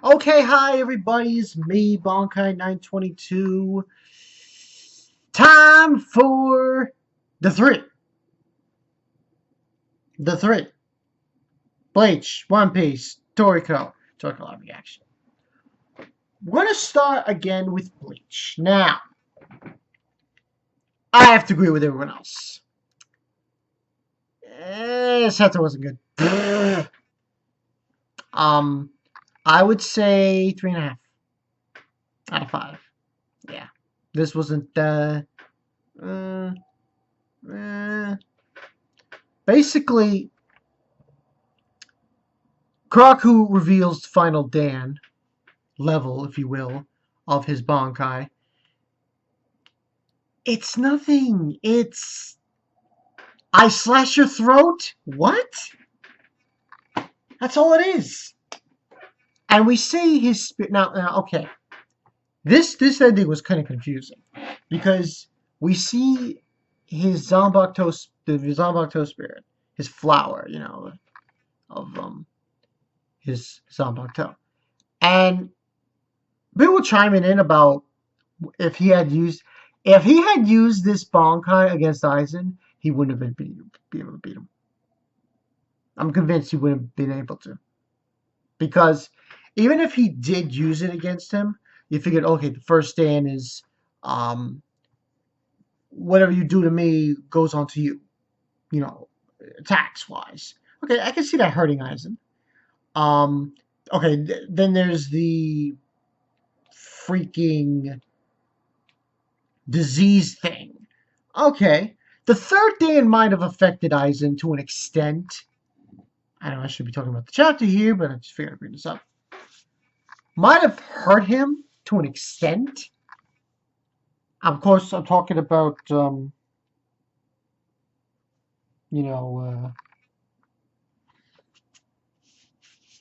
Okay, hi everybody, it's me, Bankai 922. Time for the three. The three. Bleach, One Piece, Toriko. Toriko live reaction. We're gonna start again with Bleach. Now, I have to agree with everyone else. Seto wasn't good. um, I would say 3.5 out of 5. Yeah. This wasn't uh, uh basically Kraku reveals the final Dan level, if you will, of his bankai. It's nothing. It's I slash your throat. What? That's all it is. And we see his spirit. Now, okay. This ending was kind of confusing because we see his Zanbakuto spirit, his flower, of his Zanbakuto, and people chiming in about if he had used if he had used this Bankai against Aizen, he wouldn't have be able to beat him. I'm convinced he wouldn't have been able to. Because even if he did use it against him, you figured, okay, the first stand is whatever you do to me goes on to you, you know, attacks wise. Okay, I can see that hurting Aizen. Um, okay, then there's the freaking disease thing. Okay. The third Dan might have affected Aizen to an extent. I know I should be talking about the chapter here, but I just figured I'd bring this up. Might have hurt him to an extent. Of course, I'm talking about, you know,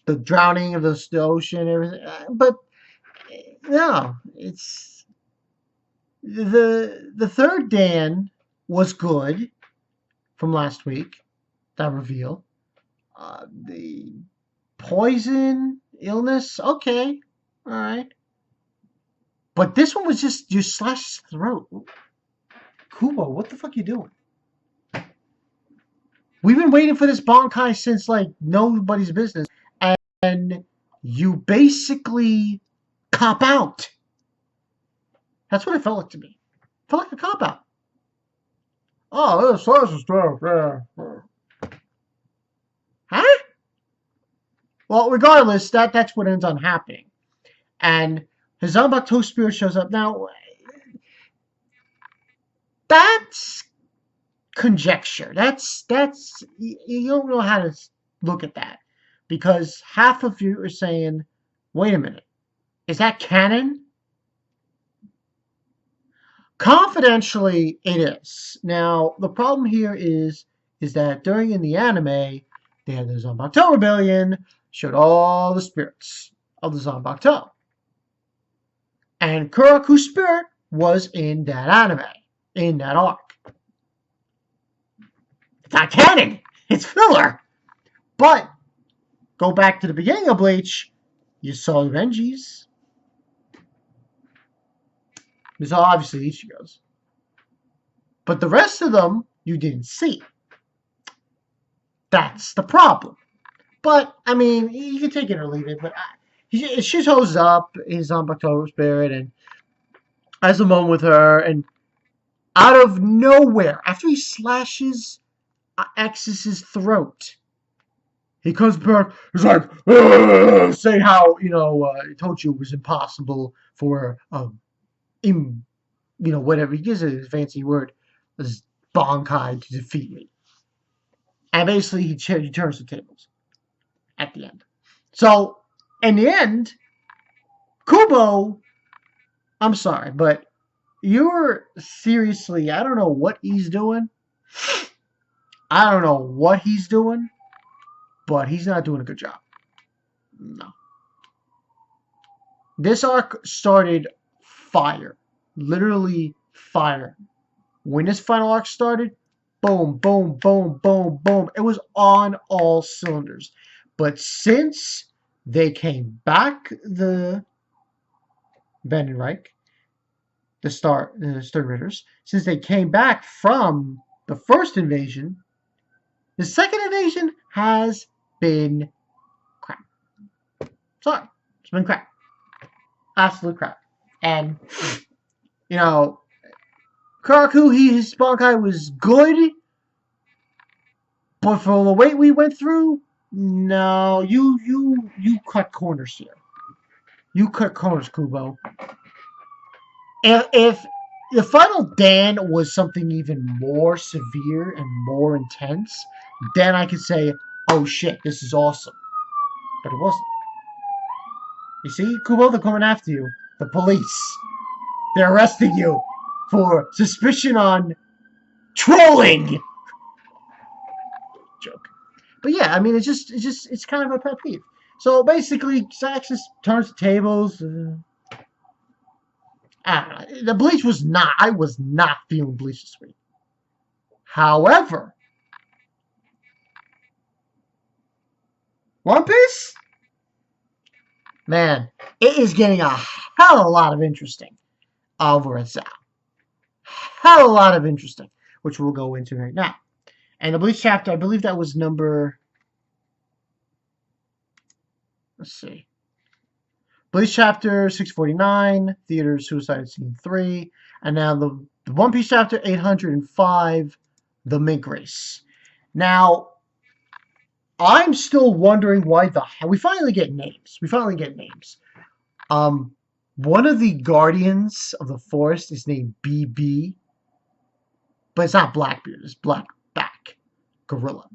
the drowning of the ocean and everything. But no, it's the third Dan was good from last week. That reveal. The poison illness, okay, all right. But this one was just you slash his throat. Kubo, what the fuck you doing? We've been waiting for this Bankai since like nobody's business, and you basically cop out. That's what it felt like to me. It felt like a cop out. Oh, this slash his throat. Huh? Well, regardless, that's what ends on happening. And his Zanbakuto spirit shows up. Now, that's conjecture. That's you don't know how to look at that because half of you are saying, "Wait a minute, is that canon?" Confidentially, it is. Now, the problem here is that during in the anime, they had the Zanbakuto Rebellion, showed all the spirits of the Zanbakuto, and Kuraku's spirit was in that anime, in that arc. It's not canon. It's filler. But go back to the beginning of Bleach. You saw Renji's. You saw obviously Ichigo's. But the rest of them you didn't see. That's the problem. But I mean, you can take it or leave it. But he shows up his Zanbakuto spirit and has a moment with her, and out of nowhere, after he slashes X's throat, he comes back. He's like, say how I told you it was impossible for whatever he gives it a fancy word, this Bankai to defeat me. And basically, he turns the tables at the end. So, in the end, Kubo, I'm sorry, but you're seriously, I don't know what he's doing. I don't know what he's doing, but he's not doing a good job. No. This arc started fire. Literally fire. When this final arc started, boom, boom, boom, boom, boom. It was on all cylinders. But since They came back, the Vandenreich, the Stern Ritters, since they came back from the first invasion, the second invasion has been crap. Sorry, it's been crap. Absolute crap. And, you know, Karaku, his bankai was good, but for the weight we went through, no, you cut corners here. You cut corners, Kubo. If the final Dan was something even more severe and more intense, then I could say, oh shit, this is awesome. But it wasn't. You see, Kubo, they're coming after you. The police. They're arresting you for suspicion on trolling. Joke. But yeah, I mean, it's kind of a pet peeve. So basically, Saxon turns the tables. The Bleach was not. I was not feeling Bleach this week. However, One Piece, man, it is getting a hell of a lot of interesting over at Zao. Hell of a lot of interesting, which we'll go into right now. And the Bleach chapter, I believe that was number. Let's see. Bleach chapter 649, Theater Suicide Scene 3, and now the One Piece chapter 805, The Mink Race. Now, I'm still wondering why we finally get names. One of the guardians of the forest is named BB, but it's not Blackbeard, it's Blackback, Gorilla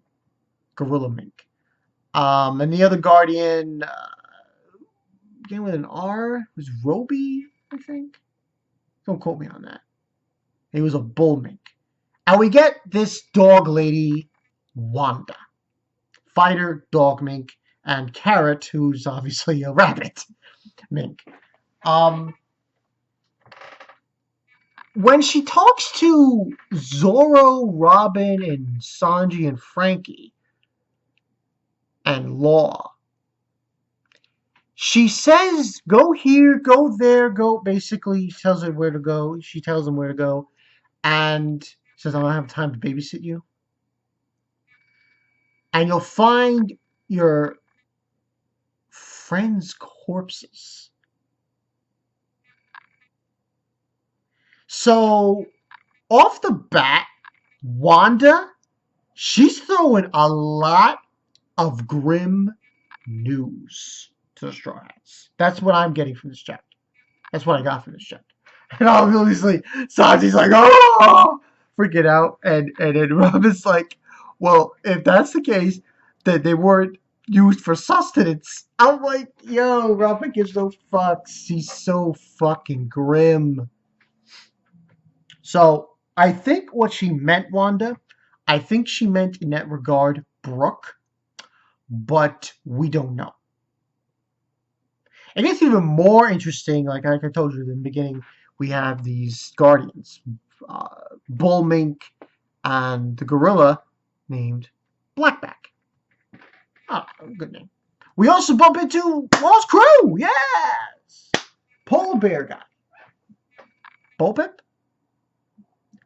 Mink. And the other guardian, began with an R, was Roby, I think. Don't quote me on that. He was a bull mink. And we get this dog lady, Wanda. Fighter, dog mink, and Carrot, who's obviously a rabbit mink. When she talks to Zoro, Robin, and Sanji, and Frankie, and Law, she says, go here, go there, go. Basically, she tells her where to go. She tells them where to go. And says, I don't have time to babysit you. And you'll find your friends' corpses. So, off the bat, Wanda, she's throwing a lot of grim news to the Straw Hats. That's what I'm getting from this chapter. That's what I got from this chapter. And obviously, Sanji's like, oh, freaking out. And then Robin's like, well, if that's the case, then they weren't used for sustenance. I'm like, yo, Robin gives no fucks. He's so fucking grim. So, I think what she meant, Wanda, I think she meant in that regard Brooke, but we don't know. It gets even more interesting, like I told you in the beginning, we have these guardians, Bull Mink and the gorilla named Blackback. Oh, good name. We also bump into Lost Crew, yes! Polar Bear guy. Bullpip?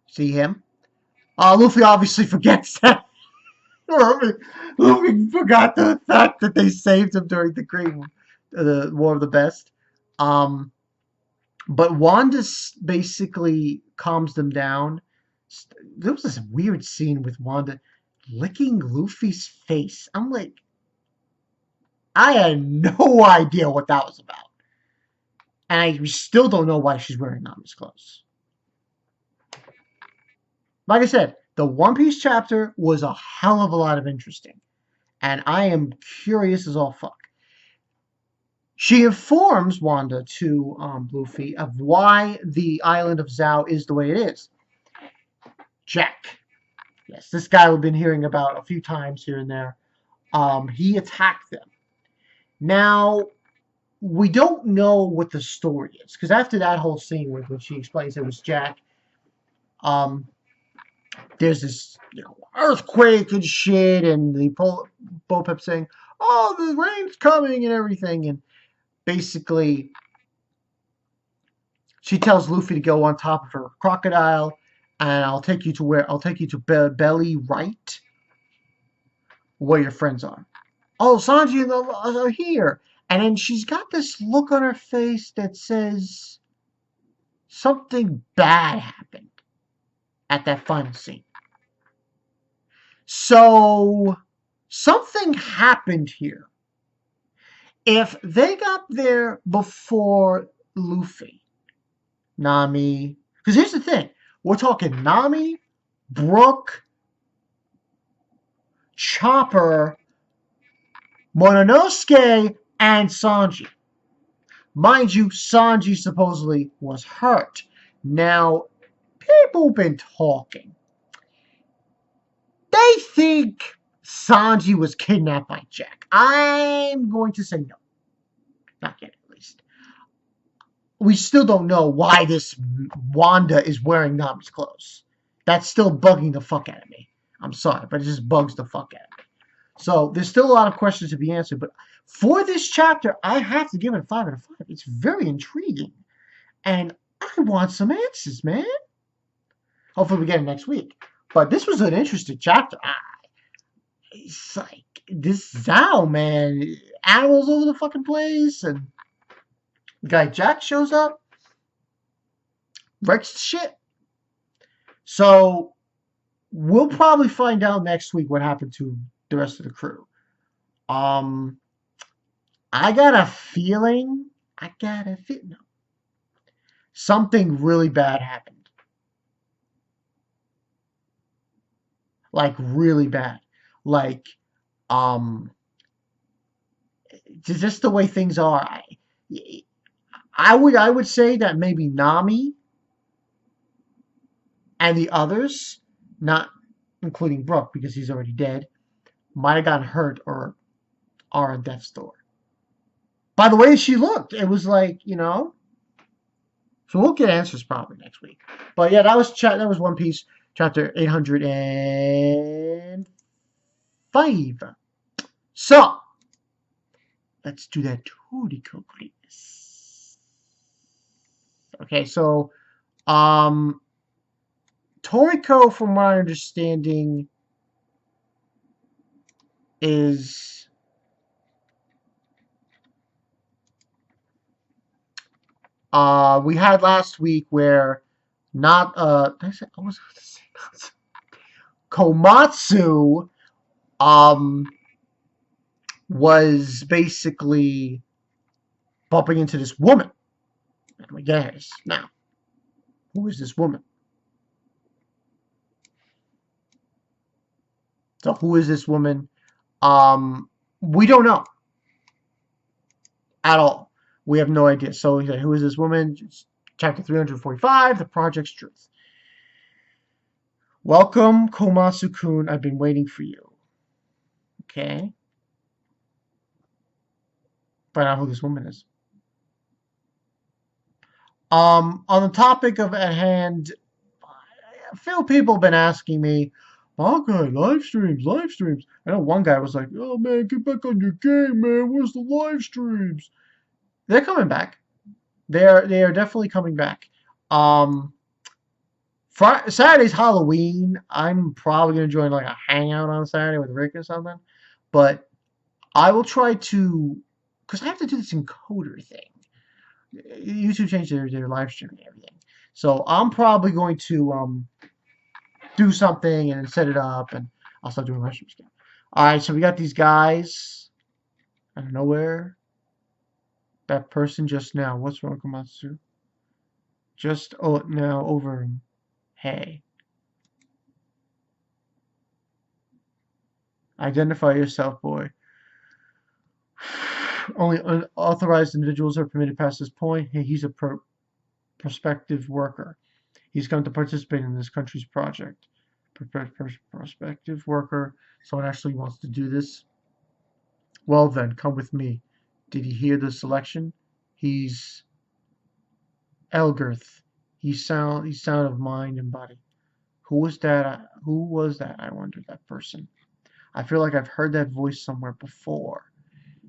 See him? Luffy obviously forgets that. Luffy forgot the fact that they saved him during the War of the Best. But Wanda basically calms them down. There was this weird scene with Wanda licking Luffy's face. I'm like, I had no idea what that was about. And we still don't know why she's wearing Nami's clothes. Like I said, the One Piece chapter was a hell of a lot of interesting. And I am curious as all fuck. She informs Wanda to Luffy of why the island of Zao is the way it is. Jack. Yes, this guy we've been hearing about a few times here and there. He attacked them. Now, we don't know what the story is. Because after that whole scene when she explains it was Jack, there's this earthquake and shit, and the Bullpip saying, oh, the rain's coming and everything. And basically, she tells Luffy to go on top of her crocodile, and I'll take you to Belly Right, where your friends are. Oh, Sanji and the are here. And then she's got this look on her face that says something bad happened at that final scene. So something happened here. If they got there before Luffy, Nami, because here's the thing, we're talking Nami, Brook, Chopper, Mononosuke, and Sanji. Mind you, Sanji supposedly was hurt. Now, people been talking. They think Sanji was kidnapped by Jack. I'm going to say no. Not yet, at least. We still don't know why this Wanda is wearing Nami's clothes. That's still bugging the fuck out of me. I'm sorry, but it just bugs the fuck out of me. So there's still a lot of questions to be answered, but for this chapter, I have to give it a 5 out of 5. It's very intriguing, and I want some answers, man. Hopefully we get it next week. But this was an interesting chapter. It's like this Zao, man, animals over the fucking place, and the guy Jack shows up, wrecks shit. So we'll probably find out next week what happened to the rest of the crew. I got a feeling. No, something really bad happened. Like really bad. Like just the way things are. I would say that maybe Nami and the others, not including Brook because he's already dead, might have gotten hurt or are on death's door. By the way she looked, it was like, you know. So we'll get answers probably next week. But yeah, that was One Piece chapter 805. So let's do that Toriko, please. Okay, so Toriko, from my understanding, is we had last week where not Komatsu was basically bumping into this woman. And we guess now, who is this woman? So who is this woman? We don't know at all. We have no idea. So who is this woman? Chapter 345, The Project's Truth. Welcome, Komatsu-kun. I've been waiting for you. Okay. Find out who this woman is. On the topic of at hand, a few people have been asking me, bankai, live streams. I know one guy was like, oh man, get back on your game, man. Where's the live streams? They're coming back. They are definitely coming back. Saturday's Halloween. I'm probably gonna join like a hangout on Saturday with Rick or something. But I will try to, because I have to do this encoder thing. YouTube changed their live streaming and everything. So I'm probably going to do something and set it up, and I'll start doing live streams again. Alright, so we got these guys out of nowhere. That person just now. What's wrong, Komatsu? Just now over him. Hey. Identify yourself, boy. Only unauthorized individuals are permitted past this point. Hey, he's a prospective worker. He's come to participate in this country's project. Prospective worker. Someone actually wants to do this. Well then, come with me. Did you hear the selection? He's Elgirth. He's sound of mind and body. Who was that? I wonder, that person. I feel like I've heard that voice somewhere before.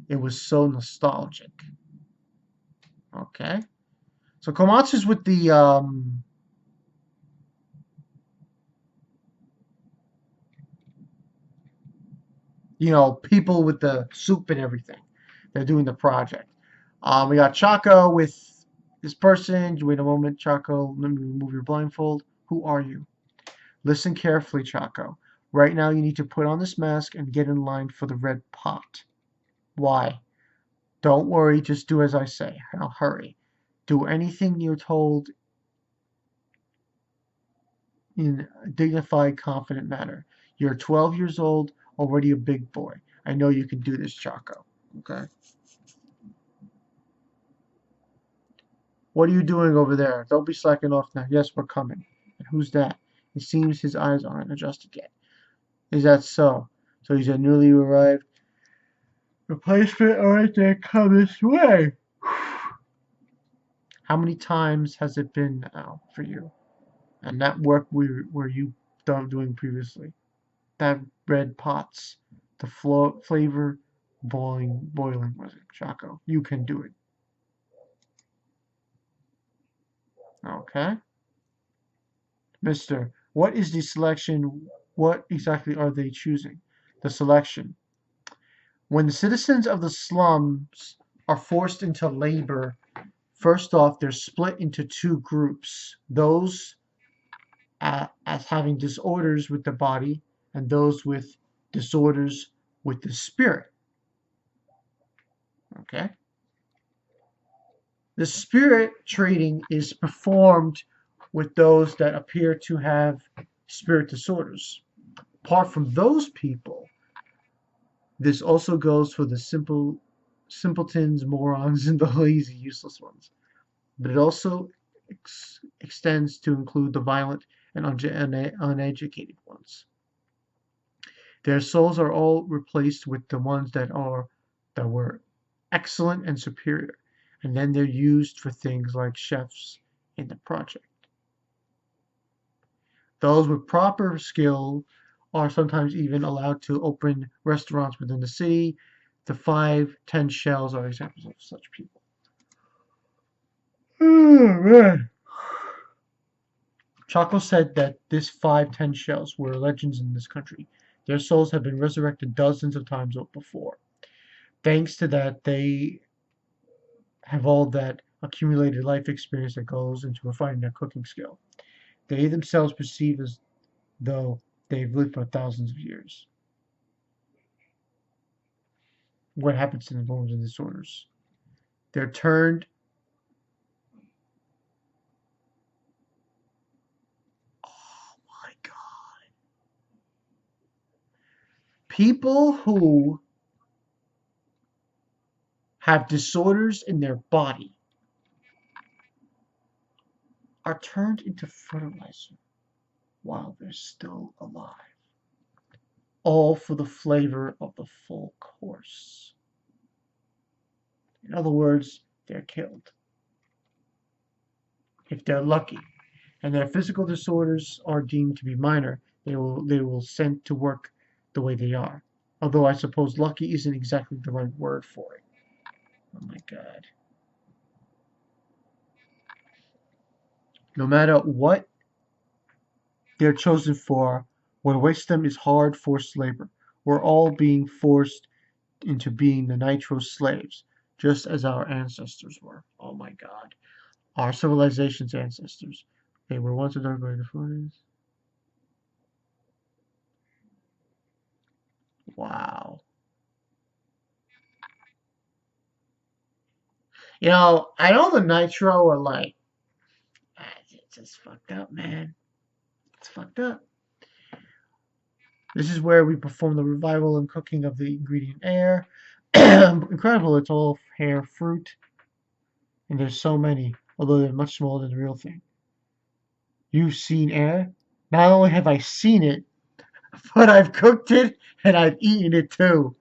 It was so nostalgic. Okay. So Komatsu's with the people with the soup and everything. They're doing the project. We got Chaco with this person. Wait a moment, Chaco. Let me remove your blindfold. Who are you? Listen carefully, Chaco. Right now, you need to put on this mask and get in line for the red pot. Why? Don't worry, just do as I say. Now hurry. Do anything you're told in a dignified, confident manner. You're 12 years old, already a big boy. I know you can do this, Chaco. Okay? What are you doing over there? Don't be slacking off now. Yes, we're coming. And who's that? It seems his eyes aren't adjusted yet. Is that so? So he's a newly arrived replacement. All right, then come this way. How many times has it been now for you? And that work were you done doing previously? That red pots, the flavor boiling was it, Chaco? You can do it. Okay, Mister. What is the selection? What exactly are they choosing? The selection. When the citizens of the slums are forced into labor, first off, they're split into two groups: those as having disorders with the body, and those with disorders with the spirit. Okay? The spirit trading is performed with those that appear to have spirit disorders. Apart from those people, this also goes for the simpletons, morons, and the lazy, useless ones. But it also extends to include the violent and uneducated ones. Their souls are all replaced with the ones that were excellent and superior, and then they're used for things like chefs in the project. Those with proper skill are sometimes even allowed to open restaurants within the city. The 5-10 shells are examples of such people. Oh, man. Chaco said that this 5-10 shells were legends in this country. Their souls have been resurrected dozens of times before. Thanks to that, they have all that accumulated life experience that goes into refining their cooking skill. They themselves perceive as though they've lived for thousands of years. What happens to the norms and disorders? They're turned. Oh my God. People who have disorders in their body are turned into fertilizer while they're still alive. All for the flavor of the full course. In other words, they're killed. If they're lucky, and their physical disorders are deemed to be minor, they will sent to work the way they are. Although I suppose lucky isn't exactly the right word for it. Oh my God. No matter what they're chosen for, what awaits them is hard forced labor. We're all being forced into being the nitro slaves, just as our ancestors were. Oh my God. Our civilization's ancestors. They were once adored by the foreigners. Wow. I know the nitro are like, it's just fucked up, man. It's fucked up. This is where we perform the revival and cooking of the ingredient air. Incredible, it's all hair, fruit, and there's so many, although they're much smaller than the real thing. You've seen air? Not only have I seen it, but I've cooked it and I've eaten it too.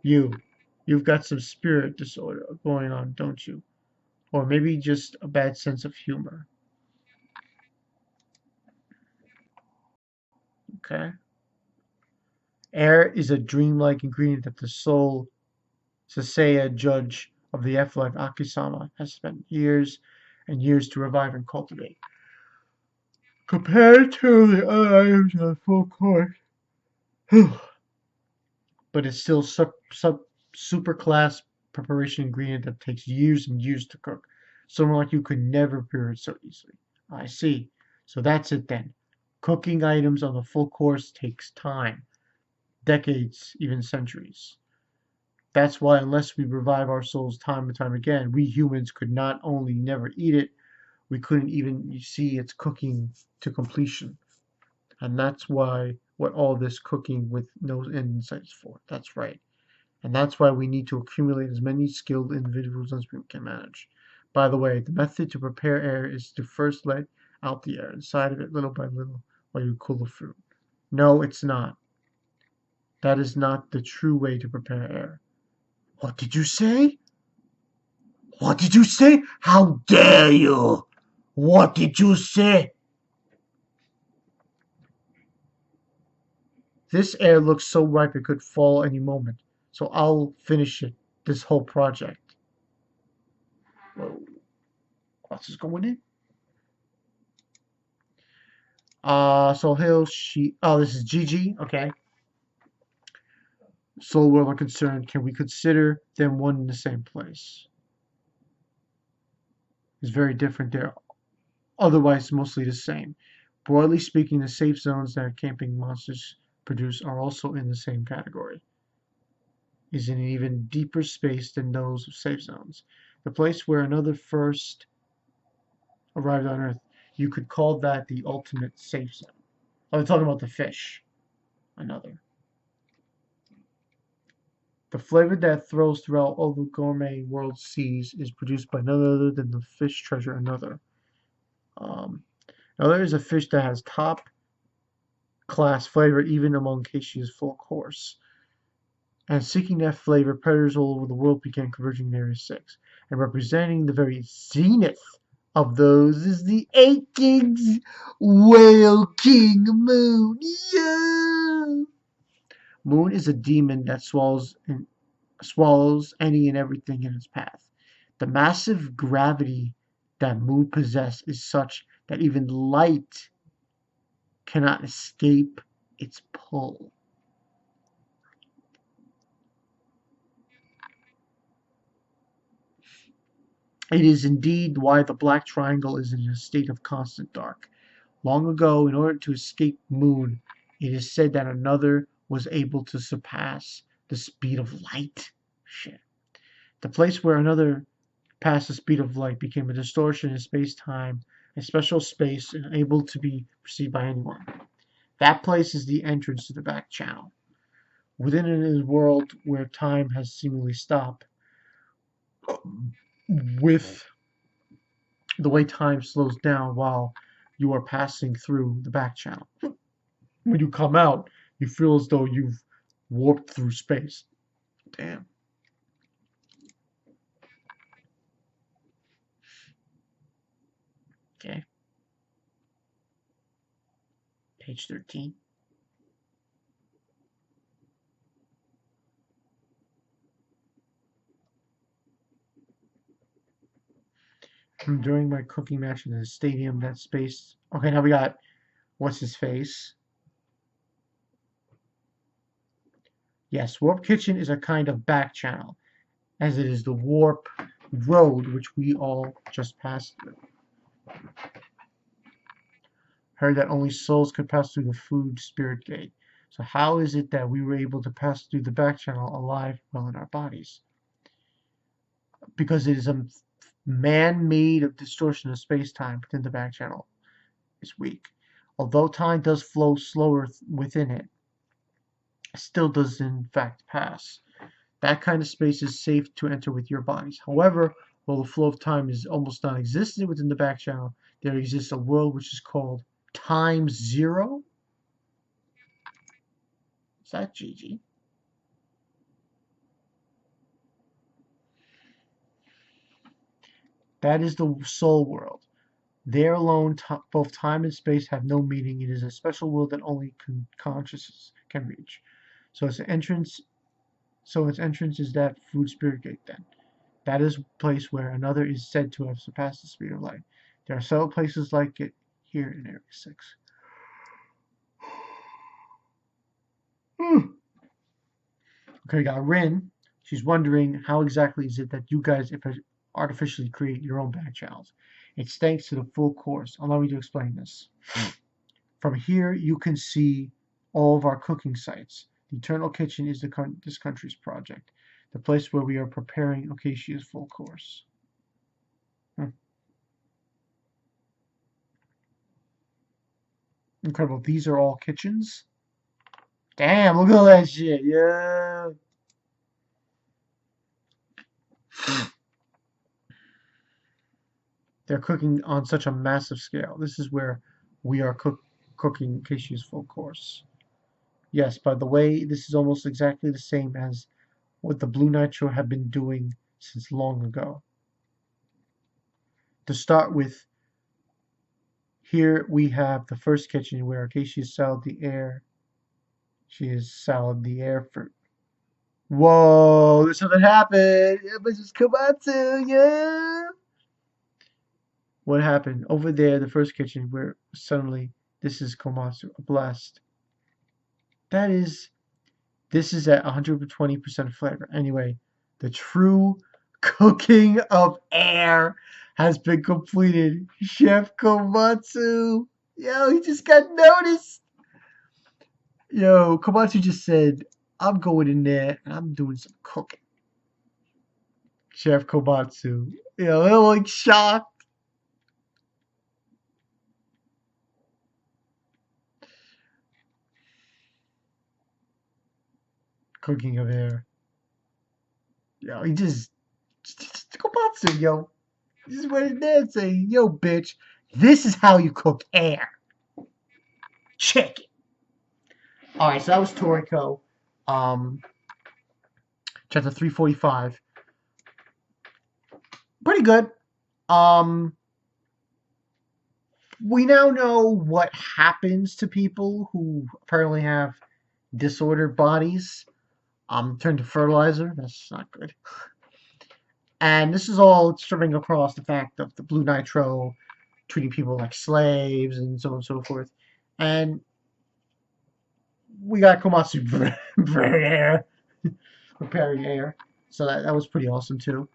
You, you've got some spirit disorder going on, don't you? Or maybe just a bad sense of humor. Okay? Air is a dreamlike ingredient that the soul Sasaya, judge of the afterlife Akisama, has spent years and years to revive and cultivate. Compared to the other items on the full course, but it's still super class preparation ingredient that takes years and years to cook. Someone like you could never prepare it so easily. I see. So that's it then. Cooking items on the full course takes time, decades, even centuries. That's why, unless we revive our souls time and time again, we humans could not only never eat it, we couldn't even see its cooking to completion. And that's why what all this cooking with no end in sight is for. That's right. And that's why we need to accumulate as many skilled individuals as we can manage. By the way, the method to prepare air is to first let out the air inside of it little by little while you cool the food. No, it's not. That is not the true way to prepare air. What did you say? What did you say? How dare you? What did you say? This air looks so ripe it could fall any moment. So I'll finish it, this whole project. Whoa. What's this going in? So this is Gigi, okay. Soul World are concerned, can we consider them one in the same place? It's very different. They're otherwise mostly the same. Broadly speaking, the safe zones that camping monsters produce are also in the same category. Is in an even deeper space than those of safe zones. The place where another first arrived on Earth. You could call that the ultimate safe zone. I'm talking about the fish. Another. The flavor that throws throughout all the gourmet world seas is produced by none other than the fish treasure another. Um, Now there is a fish that has top class flavor even among Keishi's full course. And seeking that flavor, predators all over the world began converging in Area 6. And representing the very zenith of those is the Eight Kings Whale King Moon. Yeah! Moon is a demon that swallows any and everything in its path. The massive gravity that Moon possesses is such that even light cannot escape its pull. It is indeed why the Black Triangle is in a state of constant dark. Long ago, in order to escape Moon, it is said that another was able to surpass the speed of light. Shit. The place where another passed the speed of light became a distortion in space-time, a special space unable to be perceived by anyone. That place is the entrance to the back channel. Within it is a world where time has seemingly stopped, with the way time slows down while you are passing through the back channel. When you come out, you feel as though you've warped through space. Damn. Okay. Page 13. During my cooking match in the stadium, that space. Okay, now we got what's his face. Yes, Warp Kitchen is a kind of back channel, as it is the warp road which we all just passed through. Heard that only souls could pass through the food spirit gate. So how is it that we were able to pass through the back channel alive while in our bodies? Because it is a man-made distortion of space-time within the back channel is weak. Although time does flow slower within it, it still does in fact pass. That kind of space is safe to enter with your bodies. However, while the flow of time is almost non-existent within the back channel, there exists a world which is called Time Zero. Is that Gigi? That is the soul world. There alone, both time and space have no meaning. It is a special world that only consciousness can reach. So its entrance, is that food spirit gate. Then that is a place where another is said to have surpassed the speed of light. There are several places like it here in Area 6. Okay, got Rin. She's wondering how exactly is it that you guys artificially create your own back channels. It's thanks to the full course. Allow me to explain this. From here, you can see all of our cooking sites. The Eternal Kitchen is this country's project, the place where we are preparing Okashia's full course. Incredible. These are all kitchens. Damn, look at all that shit. Yeah. They're cooking on such a massive scale. This is where we are cooking Okashia's full course. Yes, by the way, this is almost exactly the same as what the Blue Nitro have been doing since long ago. To start with, here we have the first kitchen where Acacia salad the air. She is salad the air for. Whoa! There's something happened. Yeah, Mrs. Komatsu, yeah. What happened over there? The first kitchen where suddenly this is Komatsu, a blast. That is. This is at 120% flavor. Anyway, the true cooking of air has been completed. Chef Komatsu. Yo, he just got noticed. Yo, Komatsu just said, I'm going in there and I'm doing some cooking. Chef Komatsu. Yo, they're like shocked. Cooking of air. Yo, he just Komatsu, yo. This is what his dad saying. Yo, bitch, this is how you cook air. Check it. Alright, so that was Toriko. Chapter 345. Pretty good. We now know what happens to people who apparently have disordered bodies. Turn to fertilizer. That's not good. And this is all stripping across the fact of the Blue Nitro treating people like slaves and so on and so forth. And we got Komatsu preparing air. So that was pretty awesome too.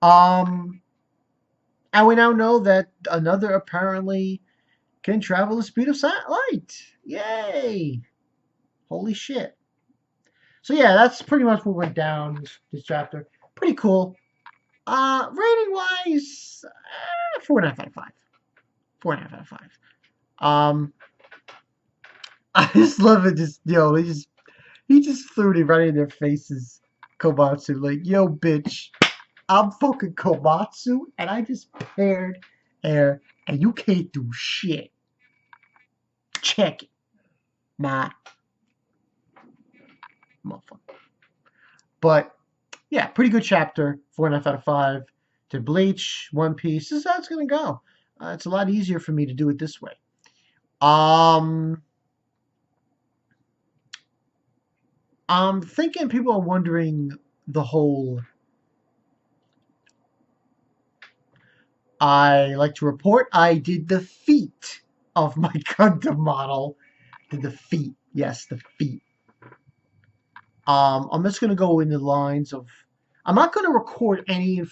And we now know that another apparently can travel the speed of light. Yay! Holy shit. So yeah, that's pretty much what went down this chapter. Pretty cool. Rating wise, 4.5 out of 5. 4.5 out of 5. I just love it. He just threw it right in their faces. Komatsu, like, yo, bitch, I'm fucking Komatsu, and I just paired air, and you can't do shit. Check it, my motherfucker. But yeah, pretty good chapter. 4.5 out of 5. To Bleach, One Piece. This is how it's gonna go. It's a lot easier for me to do it this way. I'm thinking people are wondering the whole. I like to report I did the feat of my Gundam model. Did the feat. Yes, the feat. I'm just gonna go in the lines of. I'm not gonna record any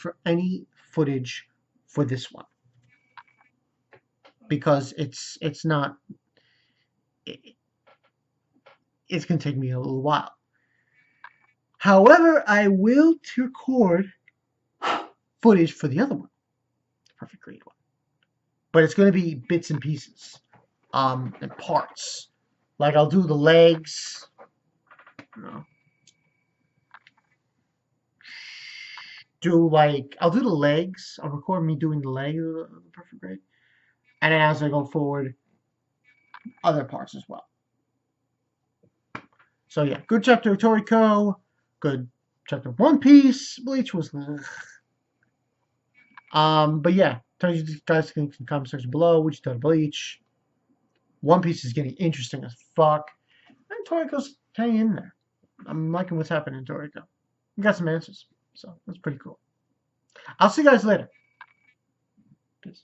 footage for this one because it's not. It's gonna take me a little while. However, I will record footage for the other one, the Perfect Grade one, but it's gonna be bits and pieces, and parts. Like I'll do the legs. You know, I'll do the legs. I'll record me doing the legs of the Perfect Grade, and then as I go forward, other parts as well. So yeah, good chapter of Toriko, good chapter of One Piece. Bleach was. But yeah, tell you guys in the comment section below what you thought of Bleach. One Piece is getting interesting as fuck. And Toriko's hanging in there. I'm liking what's happening to Toriko. We got some answers, so that's pretty cool. I'll see you guys later. Peace.